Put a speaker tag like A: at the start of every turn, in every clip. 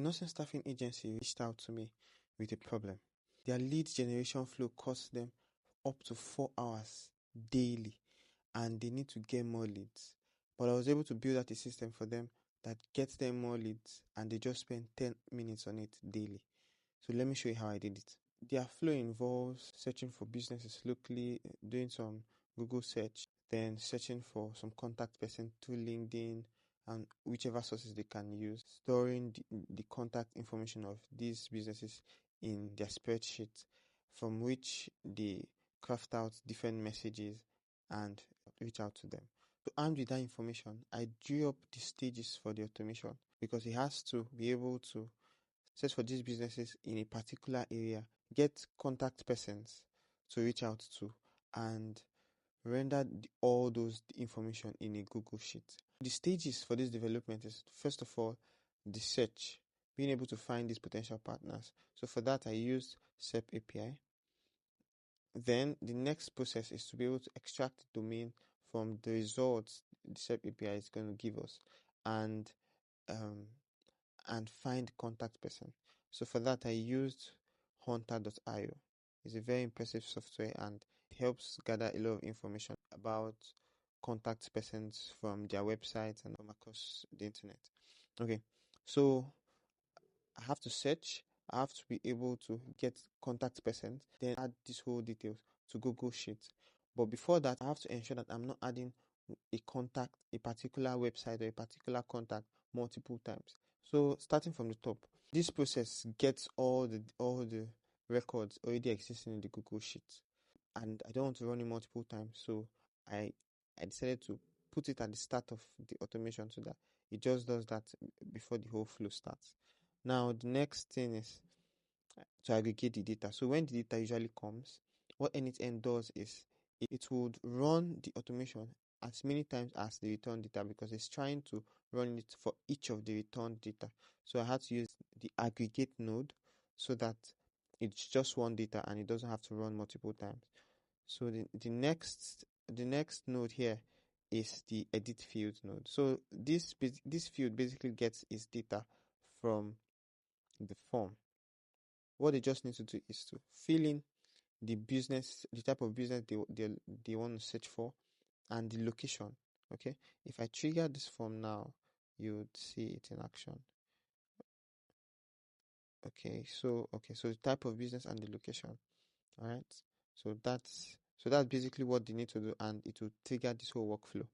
A: nursing staffing agency reached out to me with a problem. Their lead generation flow costs them up to 4 hours daily, and they need to get more leads. But I was able to build out a system for them that gets them more leads, and they just spend 10 minutes on it daily. So let me show you how I did it. Their flow involves searching for businesses locally, doing some Google search, then searching for some contact person through LinkedIn and whichever sources they can use, storing the contact information of these businesses in their spreadsheet, from which they craft out different messages and reach out to them. So armed with that information, I drew up the stages for the automation, because it has to be able to search for these businesses in a particular area, get contact persons to reach out to, and render all those information in a Google Sheet. The stages for this development is, first of all, the search, being able to find these potential partners. So for that, I used SerpAPI. Then the next process is to be able to extract the domain from the results the SerpAPI is going to give us, and find contact person. So for that, I used hunter.io. It's a very impressive software, and it helps gather a lot of information about contact persons from their websites and from across the internet. Okay, so I have to search, I have to be able to get contact persons, then add these whole details to Google Sheets. But before that, I have to ensure that I'm not adding a contact, a particular website or a particular contact multiple times. So starting from the top, this process gets all the records already existing in the Google Sheet, and I don't want to run it multiple times, so I decided to put it at the start of the automation so that it just does that before the whole flow starts. Now the next thing is to aggregate the data. So when the data usually comes, what n8n does is it would run the automation as many times as the return data, because it's trying to run it for each of the return data. So I had to use the aggregate node so that it's just one data and it doesn't have to run multiple times. So the next node here is the edit field node. So this field basically gets its data from the form. What they just need to do is to fill in the business, the type of business they want to search for, and the location. Okay, if I trigger this form now, you would see it in action. Okay, so the type of business and the location. All right, so that's basically what they need to do, and it will trigger this whole workflow.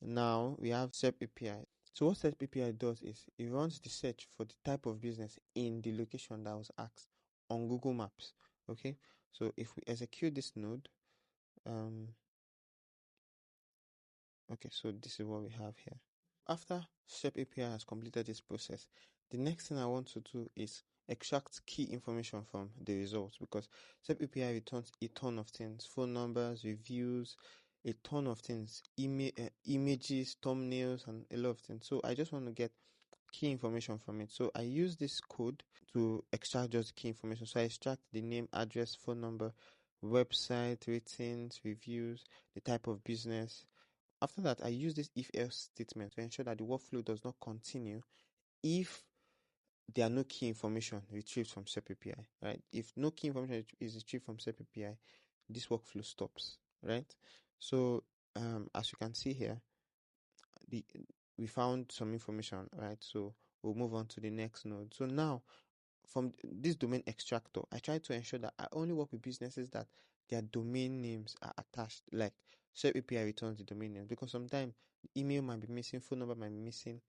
A: Now we have SerpAPI. So what SerpAPI does is it runs the search for the type of business in the location that was asked on Google Maps. Okay, so if we execute this node, okay, so this is what we have here. After SerpAPI has completed this process, the next thing I want to do is extract key information from the results, because SerpAPI returns a ton of things: phone numbers, reviews, a ton of things, images, thumbnails, and a lot of things. So I just want to get key information from it. So I use this code to extract just key information. So I extract the name, address, phone number, website, ratings, reviews, the type of business. After that, I use this if-else statement to ensure that the workflow does not continue if there are no key information retrieved from SerpAPI, right? If no key information is retrieved from SerpAPI, this workflow stops, right? So as you can see here, we found some information, right? So we'll move on to the next node. So now, from this domain extractor, I try to ensure that I only work with businesses that their domain names are attached, like SerpAPI returns the domain name, because sometimes the email might be missing, phone number might be missing,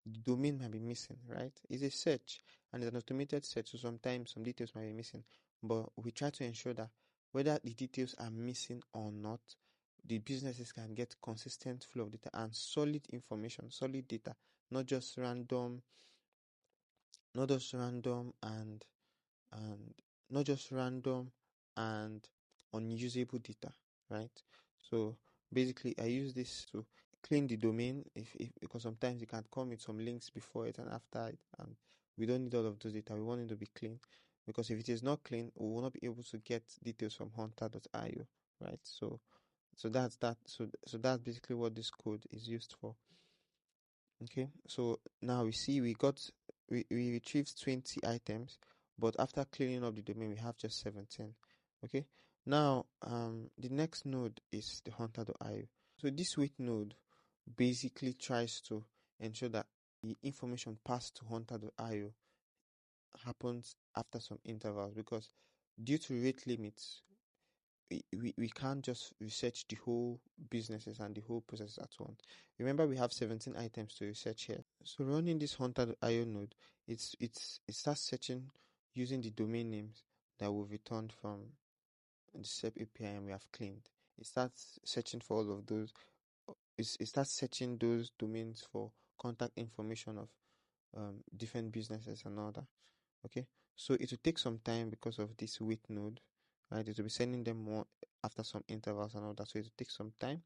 A: the domain might be missing, right? It's a search and it's an automated search, so sometimes some details might be missing, but we try to ensure that whether the details are missing or not, the businesses can get consistent flow of data and solid information, solid data, not just random and not just random and unusable data, right? So basically I use this to clean the domain if because sometimes it can come with some links before it and after it, and we don't need all of those data. We want it to be clean, because if it is not clean, we will not be able to get details from hunter.io, right? So that's that. So that's basically what this code is used for. Okay, so now we see we got we retrieved 20 items, but after cleaning up the domain, we have just 17. Okay. Now, the next node is the hunter.io. So this wait node basically tries to ensure that the information passed to hunter.io happens after some intervals, because due to rate limits, we can't just research the whole businesses and the whole process at once. Remember, we have 17 items to research here. So running this hunter.io node, it starts searching using the domain names that we've returned from the SerpAPI and we have cleaned. It starts searching for all of those. It starts searching those domains for contact information of different businesses and all that. Okay, so it will take some time because of this wait node, right? It will be sending them more after some intervals and all that, so it will take some time.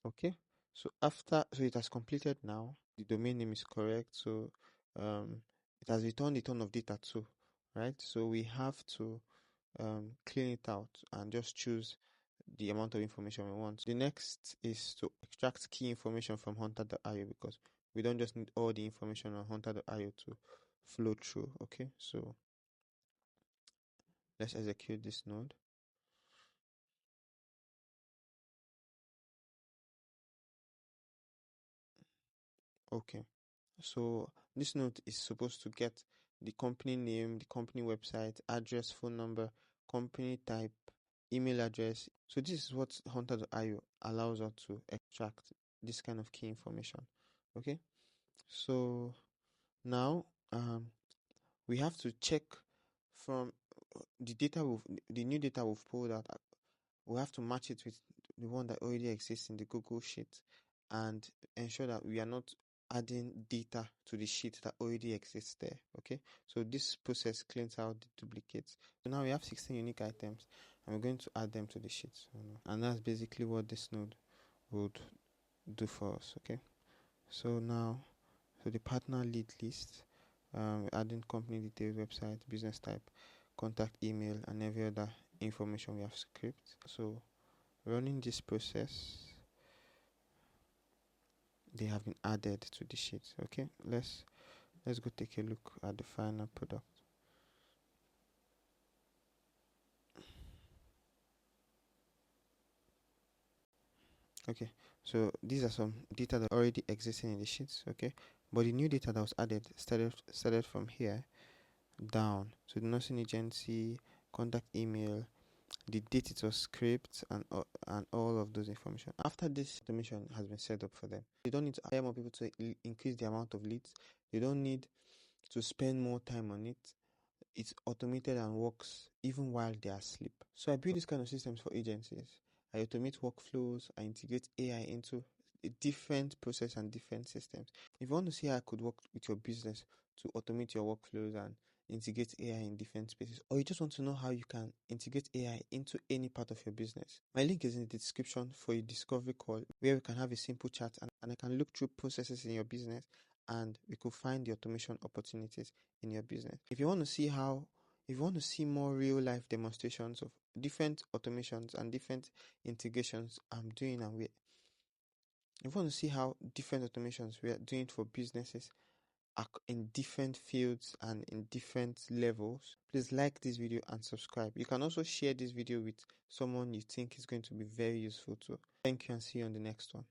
A: Okay, so it has completed now. The domain name is correct, so it has returned a ton of data too, right? So we have to clean it out and just choose the amount of information we want. The next is to extract key information from hunter.io, because we don't just need all the information on hunter.io to flow through. Okay, so let's execute this node. Okay, so this node is supposed to get the company name, the company website, address, phone number, company type, email address. So this is what hunter.io allows us to extract this kind of key information. Okay, so now we have to check from the new data we've pulled out. We have to match it with the one that already exists in the Google Sheet and ensure that we are not adding data to the sheet that already exists there. Okay, so this process cleans out the duplicates. So now we have 16 unique items and we're going to add them to the sheet. And that's basically what this node would do for us. Okay, so now, so the partner lead list, adding company details, website, business type, contact email, and every other information we have script. So running this process, they have been added to the sheet. Okay, let's go take a look at the final product. Okay, so these are some data that already existing in the sheets. Okay, but the new data that was added started from here down. So the nursing agency, contact email, the date it was scraped, and all of those information. After this automation has been set up for them, they don't need to hire more people to increase the amount of leads. They don't need to spend more time on it. It's automated and works even while they are asleep. So I build this kind of systems for agencies. I automate workflows. I integrate AI into a different process and different systems. If you want to see how I could work with your business to automate your workflows and integrate AI in different spaces, or you just want to know how you can integrate AI into any part of your business, my link is in the description for a discovery call where we can have a simple chat and I can look through processes in your business and we could find the automation opportunities in your business. If you want to see more real life demonstrations of different automations and different integrations I'm doing, and if you want to see how different automations we are doing for businesses are in different fields and in different levels, please like this video and subscribe. You can also share this video with someone you think is going to be very useful to. Thank you and see you on the next one.